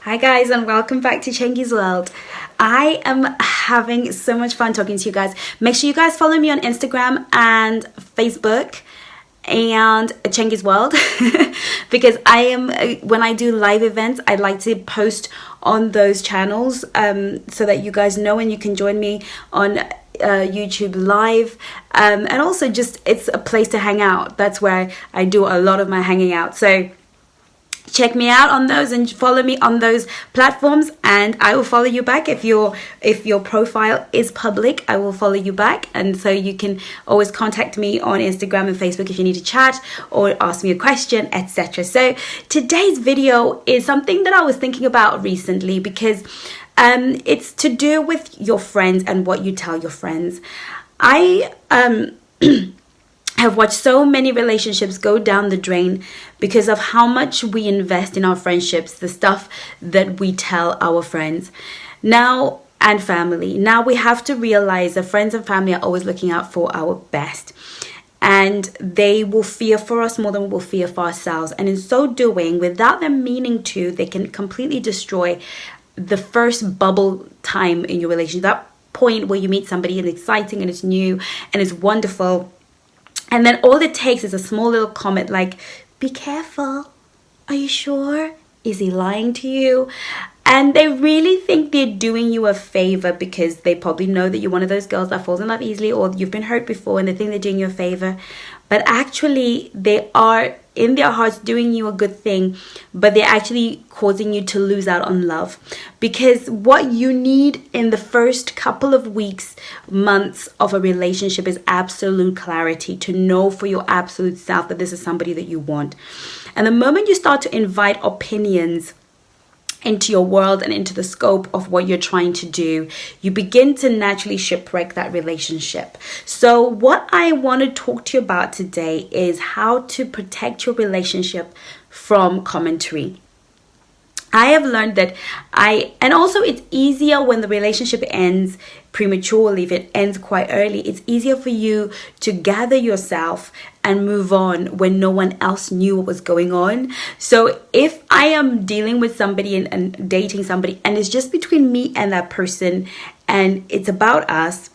Hi guys, and welcome back to Chengi's World. I am having so much fun talking to you guys. Make sure you guys follow me on Instagram and Facebook and Chengi's World because I am, when I do live events, I like to post on those channels so that you guys know and you can join me on YouTube live, and also just it's a place to hang out. That's where I do a lot of my hanging out. So check me out on those and follow me on those platforms, and I will follow you back. If your profile is public, I will follow you back, and so you can always contact me on Instagram and Facebook if you need to chat or ask me a question, etc. So today's video is something that I was thinking about recently because it's to do with your friends and what you tell your friends. I have watched so many relationships go down the drain because of how much we invest in our friendships, the stuff that we tell our friends now and family. Now we have to realize that friends and family are always looking out for our best, and they will fear for us more than we will fear for ourselves. And in so doing, without them meaning to, they can completely destroy the first bubble time in your relationship, that point where you meet somebody and it's exciting and it's new and it's wonderful. And then all it takes is a small little comment like, be careful. Are you sure? Is he lying to you? And they really think they're doing you a favor because they probably know that you're one of those girls that falls in love easily, or you've been hurt before and they think they're doing you a favor. But actually, they are in their hearts doing you a good thing, but they're actually causing you to lose out on love. Because what you need in the first couple of weeks, months of a relationship is absolute clarity, to know for your absolute self that this is somebody that you want. And the moment you start to invite opinions into your world and into the scope of what you're trying to do, you begin to naturally shipwreck that relationship. So what I want to talk to you about today is how to protect your relationship from commentary. I have learned that and also it's easier when the relationship ends prematurely. If it ends quite early, it's easier for you to gather yourself and move on when no one else knew what was going on. So if I am dealing with somebody and dating somebody and it's just between me and that person and it's about us,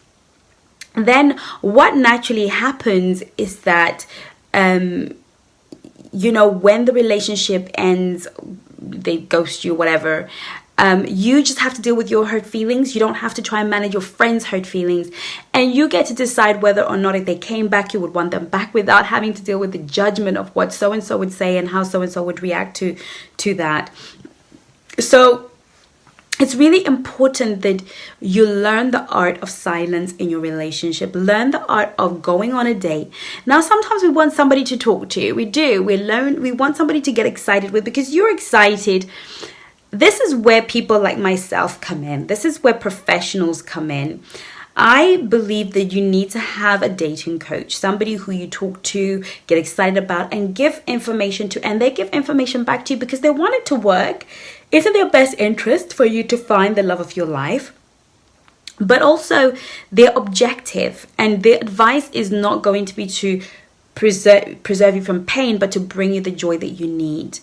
then what naturally happens is that when the relationship ends, they ghost you, whatever, you just have to deal with your hurt feelings. You don't have to try and manage your friends' hurt feelings, and you get to decide whether or not if they came back you would want them back without having to deal with the judgment of what so and so would say and how so and so would react to that. So it's really important that you learn the art of silence in your relationship. Learn the art of going on a date. Now, sometimes we want somebody to talk to. We do. We want somebody to get excited with because you're excited. This is where people like myself come in. This is where professionals come in. I believe that you need to have a dating coach, somebody who you talk to, get excited about, and give information to, and they give information back to you because they want it to work. It's in their best interest for you to find the love of your life. But also, they're objective, and their advice is not going to be to preserve you from pain, but to bring you the joy that you need.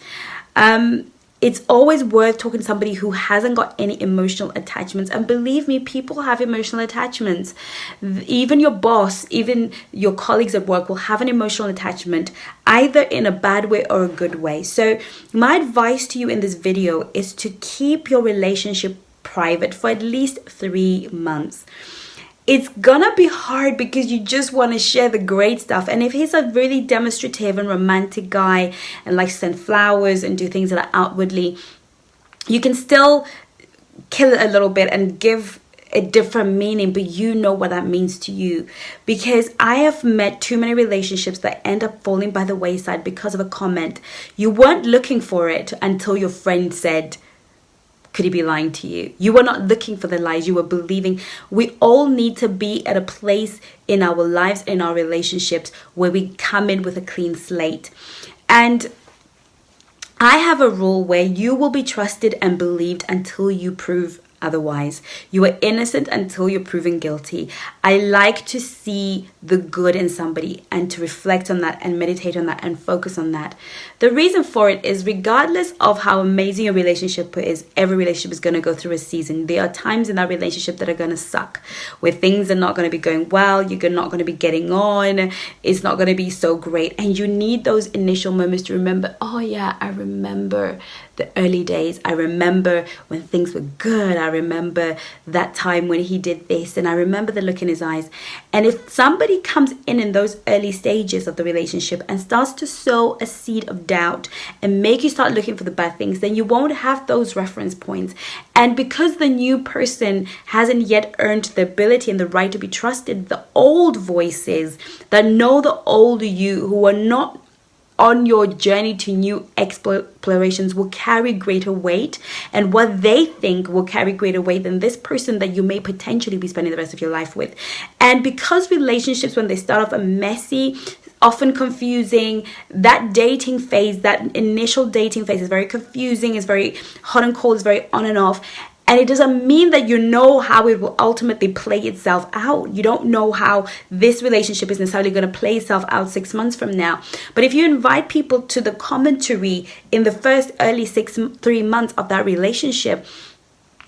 It's always worth talking to somebody who hasn't got any emotional attachments. And believe me, people have emotional attachments. Even your boss, even your colleagues at work will have an emotional attachment, either in a bad way or a good way. So my advice to you in this video is to keep your relationship private for at least 3 months. It's gonna be hard because you just want to share the great stuff. And if he's a really demonstrative and romantic guy and likes to send flowers and do things that are outwardly, you can still kill it a little bit and give a different meaning, but you know what that means to you. Because I have met too many relationships that end up falling by the wayside because of a comment. You weren't looking for it until your friend said, could he be lying to you? You were not looking for the lies, you were believing. We all need to be at a place in our lives, in our relationships, where we come in with a clean slate. And I have a rule where you will be trusted and believed until you prove otherwise. You are innocent until you're proven guilty. I like to see the good in somebody and to reflect on that and meditate on that and focus on that. The reason for it is, regardless of how amazing your relationship is, every relationship is going to go through a season. There are times in that relationship that are going to suck, where things are not going to be going well, you're not going to be getting on, it's not going to be so great, and you need those initial moments to remember, oh yeah, I remember the early days. I remember when things were good. I remember that time when he did this, and I remember the look in his eyes. And if somebody comes in those early stages of the relationship and starts to sow a seed of doubt and make you start looking for the bad things, then you won't have those reference points. And because the new person hasn't yet earned the ability and the right to be trusted, the old voices that know the old you, who are not on your journey to new explorations, will carry greater weight, and what they think will carry greater weight than this person that you may potentially be spending the rest of your life with. And because relationships, when they start off, are messy, often confusing, that dating phase, that initial dating phase, is very confusing, is very hot and cold, is very on and off. And it doesn't mean that you know how it will ultimately play itself out. You don't know how this relationship is necessarily going to play itself out 6 months from now. But if you invite people to the commentary in the first early 3 months of that relationship,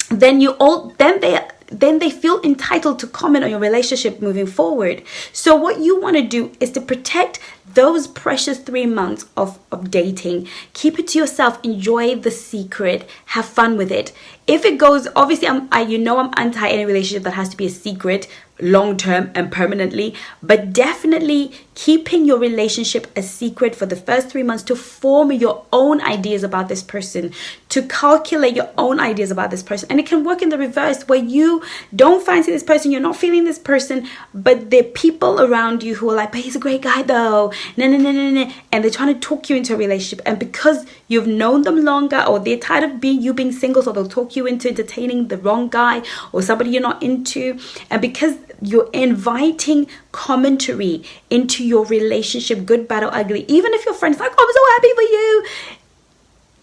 then they feel entitled to comment on your relationship moving forward. So what you want to do is to protect those precious 3 months of dating. Keep it to yourself. Enjoy the secret. Have fun with it. If it goes, obviously, I'm anti any relationship that has to be a secret long-term and permanently, but definitely keeping your relationship a secret for the first 3 months to form your own ideas about this person, to calculate your own ideas about this person. And it can work in the reverse, where you don't fancy this person, you're not feeling this person, but there are people around you who are like, but he's a great guy though, and they're trying to talk you into a relationship. And because you've known them longer, or they're tired of you being single, so they'll talk you into entertaining the wrong guy or somebody you're not into, and because you're inviting commentary into your relationship, good, bad, or ugly, even if your friend's like, oh, I'm so happy for you,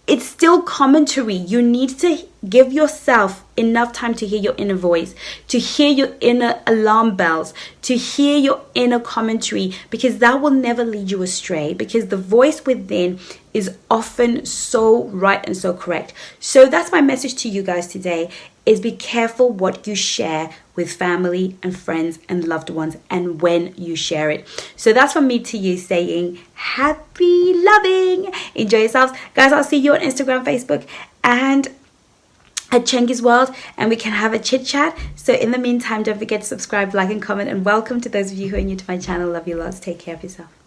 it's still commentary. You need to give yourself enough time to hear your inner voice, to hear your inner alarm bells, to hear your inner commentary, because that will never lead you astray, because the voice within is often so right and so correct. So that's my message to you guys today, is be careful what you share with family and friends and loved ones, and when you share it. So that's from me to you, saying happy loving. Enjoy yourselves. Guys, I'll see you on Instagram, Facebook, and at Chengi's World, and we can have a chit chat. So in the meantime, don't forget to subscribe, like, and comment. And welcome to those of you who are new to my channel. Love you lots. Take care of yourself.